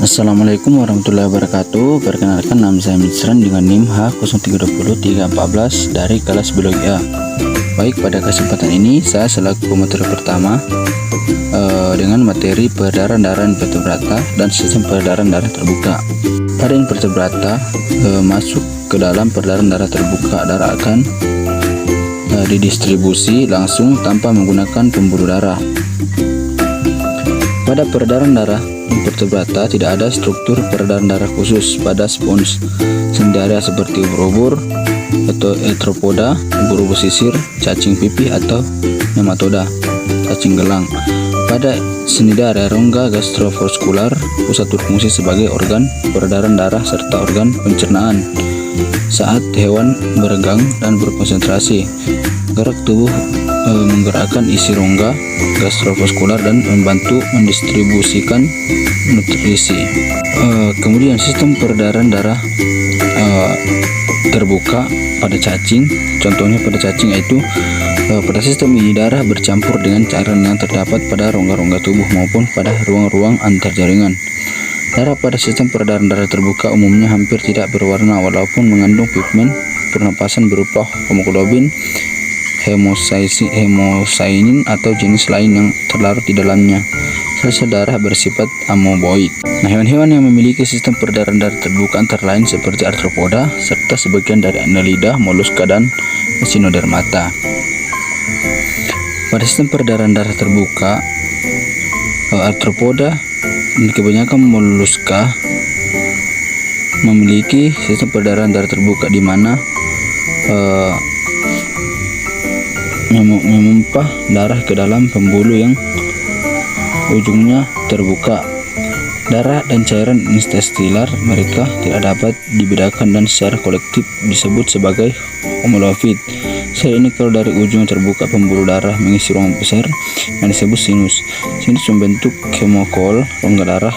Assalamualaikum warahmatullahi wabarakatuh. Perkenalkan, nama saya Mitsran dengan NIM H0300314 dari kelas biologi A. Baik, pada kesempatan ini saya selaku pemateri pertama dengan materi peredaran darah invertebrata dan sistem peredaran darah terbuka. Pada invertebrata masuk ke dalam peredaran darah terbuka, darah akan didistribusi langsung tanpa menggunakan pembuluh darah. Pada peredaran darah invertebrata tidak ada struktur peredaran darah khusus pada spons sendaria seperti ubur-ubur atau arthropoda, ubur-ubur sisir, cacing pipih atau nematoda, cacing gelang. Pada Cnidaria rongga gastrovaskular, pusat berfungsi sebagai organ peredaran darah serta organ pencernaan. Saat hewan beregang dan berkonsentrasi, gerak tubuh menggerakkan isi rongga gastrovaskular dan membantu mendistribusikan nutrisi. Kemudian sistem peredaran darah terbuka pada cacing, contohnya pada cacing yaitu pada sistem ini darah bercampur dengan cairan yang terdapat pada rongga-rongga tubuh maupun pada ruang-ruang antar jaringan. Darah pada sistem peredaran darah terbuka umumnya hampir tidak berwarna walaupun mengandung pigmen pernapasan berupa hemoglobin, hemosyanin atau jenis lain yang terlarut di dalamnya. Sel-sel darah bersifat amoeboid. Nah, hewan-hewan yang memiliki sistem peredaran darah terbuka antara lain seperti arthropoda serta sebagian dari annelida, moluska dan echinodermata. Pada sistem peredaran darah terbuka, arthropoda dan kebanyakan moluska memiliki sistem peredaran darah terbuka di mana memumpah darah ke dalam pembuluh yang ujungnya terbuka. Darah dan cairan interstisial mereka tidak dapat dibedakan dan secara kolektif disebut sebagai homolofit. Sel ini kalau dari ujung terbuka pembuluh darah mengisi ruang besar yang disebut sinus. Sinus membentuk hemokol, rongga darah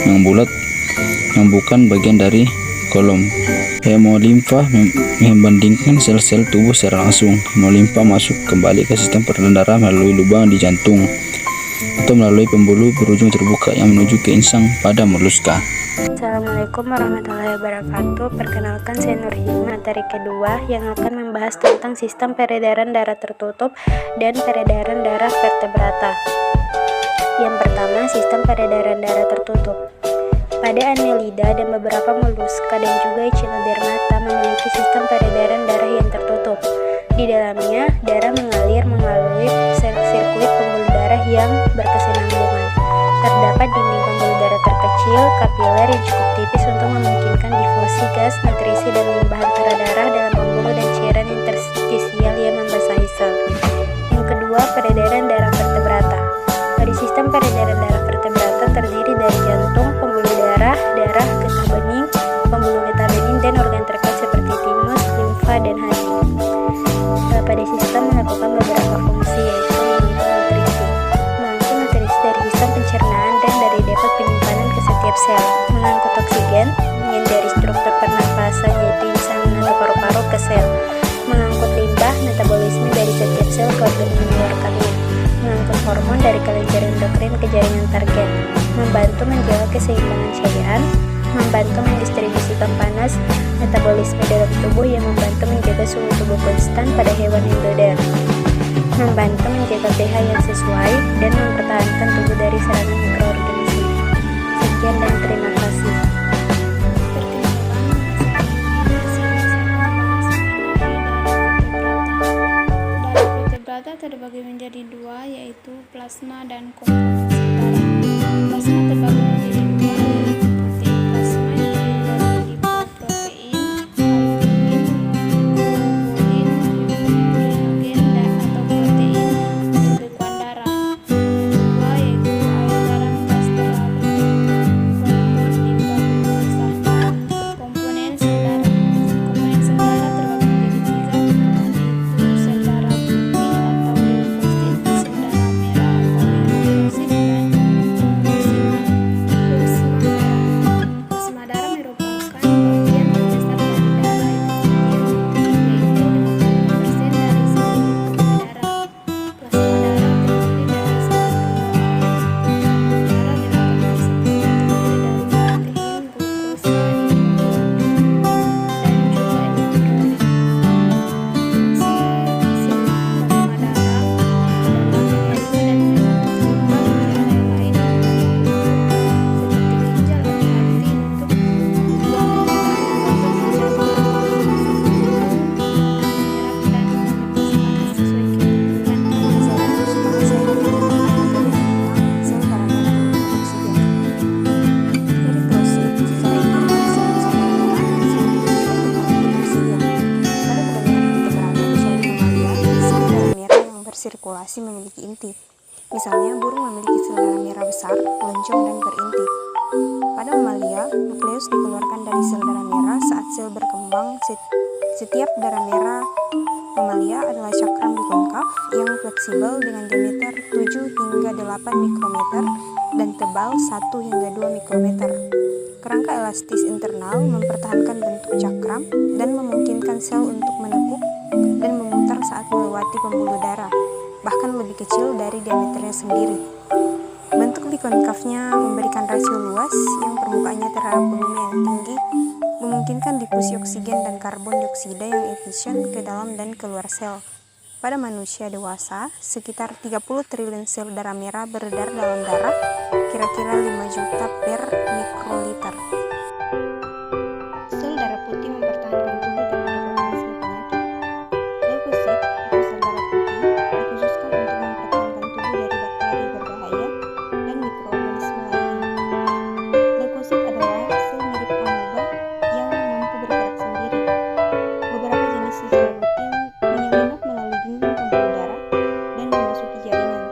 yang bulat yang bukan bagian dari kolom. Hemolimfa membandingkan sel-sel tubuh secara langsung. Hemolimfa masuk kembali ke sistem peredaran darah melalui lubang di jantung atau melalui pembuluh berujung terbuka yang menuju ke insang pada moluska. Assalamualaikum warahmatullahi wabarakatuh. Perkenalkan, saya Nurhima, materi kedua yang akan membahas tentang sistem peredaran darah tertutup dan peredaran darah vertebrata. Yang pertama, sistem peredaran darah tertutup. Pada annelida dan beberapa moluska dan juga echinodermata memiliki sistem peredaran darah yang tertutup. Di dalamnya, darah mengalir melalui sirkuit pembuluh darah yang berkesinambungan. Terdapat dinding pembuluh darah terkecil, kapiler yang cukup tipis untuk memungkinkan difusi gas, nutrisi, dan limbah antara darah dalam pembuluh dan cairan interstisial yang membasahi sel. Yang kedua, peredaran darah vertebrata. Pada sistem peredaran darah vertebrata terdiri dari jantung, pembuluh darah, darah, getah bening, pembuluh getah bening, dan organ terkait seperti timus, limfa, dan hati. Pada sistem melakukan beberapa fungsi, yaitu mengangkut nutrisi dari sistem pencernaan dan dari depot penyimpanan ke setiap sel, mengangkut oksigen yang dari struktur pernapasan yaitu insang atau paru-paru ke sel, mengangkut limbah metabolisme dari setiap sel ke organ yang mengeluarkannya, mengangkut hormon dari kelenjar endokrin ke jaringan target, membantu menjaga keseimbangan cairan, membantu mendistribusikan panas, metabolisme dalam tubuh yang membantu menjaga suhu tubuh konstan pada hewan endoder, membantu menjaga pH yang sesuai, dan mempertahankan tubuh dari serangan mikroorganisme. Sekian dan terima kasih. Darah vertebrata terbagi menjadi dua, yaitu plasma dan komponasi darah. Plasma terbagi menjadi dua, yaitu protein plasma yang terdiri dari lipoprotein, albumin, globulin, glikogen, atau protein pembekuan darah. Dua, yaitu air garam gas terlalu, hormon limfa glukosa. Komponen sel darah. Komponen sel darah terbagi menjadi tiga, yaitu sel darah putih atau limfosit, sel darah merah atau limfosit, dan trombositnya. sirkulasi memiliki inti. Misalnya, burung memiliki sel darah merah besar, lonjong, dan berinti. Pada mamalia, nukleus dikeluarkan dari sel darah merah saat sel berkembang. Setiap darah merah mamalia adalah cakram bikonkaf yang fleksibel dengan diameter 7 hingga 8 mikrometer dan tebal 1 hingga 2 mikrometer. Kerangka elastis internal mempertahankan bentuk cakram dan memungkinkan sel untuk menekuk dan memutar saat melewati pembuluh darah, bahkan lebih kecil dari diameternya sendiri. Bentuk bikonkafnya memberikan rasio luas yang permukaannya terhadap volume yang tinggi, memungkinkan difusi oksigen dan karbon dioksida yang efisien ke dalam dan keluar sel. Pada manusia dewasa, sekitar 30 triliun sel darah merah beredar dalam darah, kira-kira 5 juta per mikroliter. Sel darah putih mempertahankan tubuh terhadap organisme penyakit. Leukosit atau sel darah putih dikhususkan untuk mempertahankan tubuh dari bakteri berbahaya dan mikroorganisme lainnya. Leukosit adalah sel mirip amoeba yang mampu bergerak sendiri. Beberapa jenis sel rutin menyelinap melalui dinding pembuluh darah dan memasuki jaringan.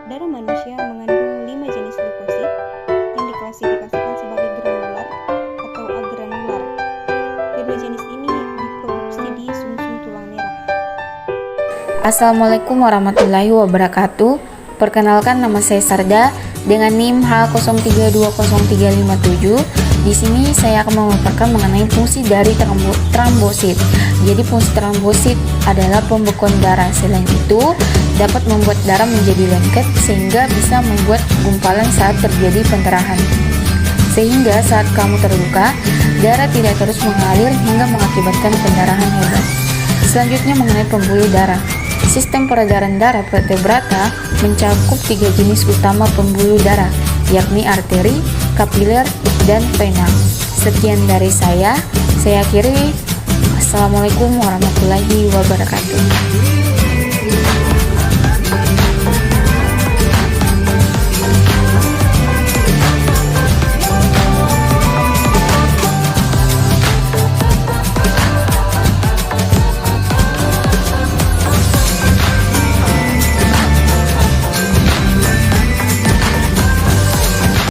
Darah manusia mengandung 5 jenis leukosit yang diklasifikasikan sebagai granular atau agranular. Kedua jenis ini diproduksi di sumsum tulang merah. Assalamualaikum warahmatullahi wabarakatuh. Perkenalkan, nama saya Sarda dengan NIM H03203557. Di sini saya akan memaparkan mengenai fungsi dari trombosit. Jadi fungsi trombosit adalah pembekuan darah. Selain itu, dapat membuat darah menjadi lengket sehingga bisa membuat gumpalan saat terjadi pendarahan. Sehingga saat kamu terluka, darah tidak terus mengalir hingga mengakibatkan pendarahan hebat. Selanjutnya mengenai pembuluh darah. Sistem peredaran darah vertebrata mencakup 3 jenis utama pembuluh darah, yakni arteri, kapiler, dan vena. Sekian dari saya akhiri. Assalamualaikum warahmatullahi wabarakatuh.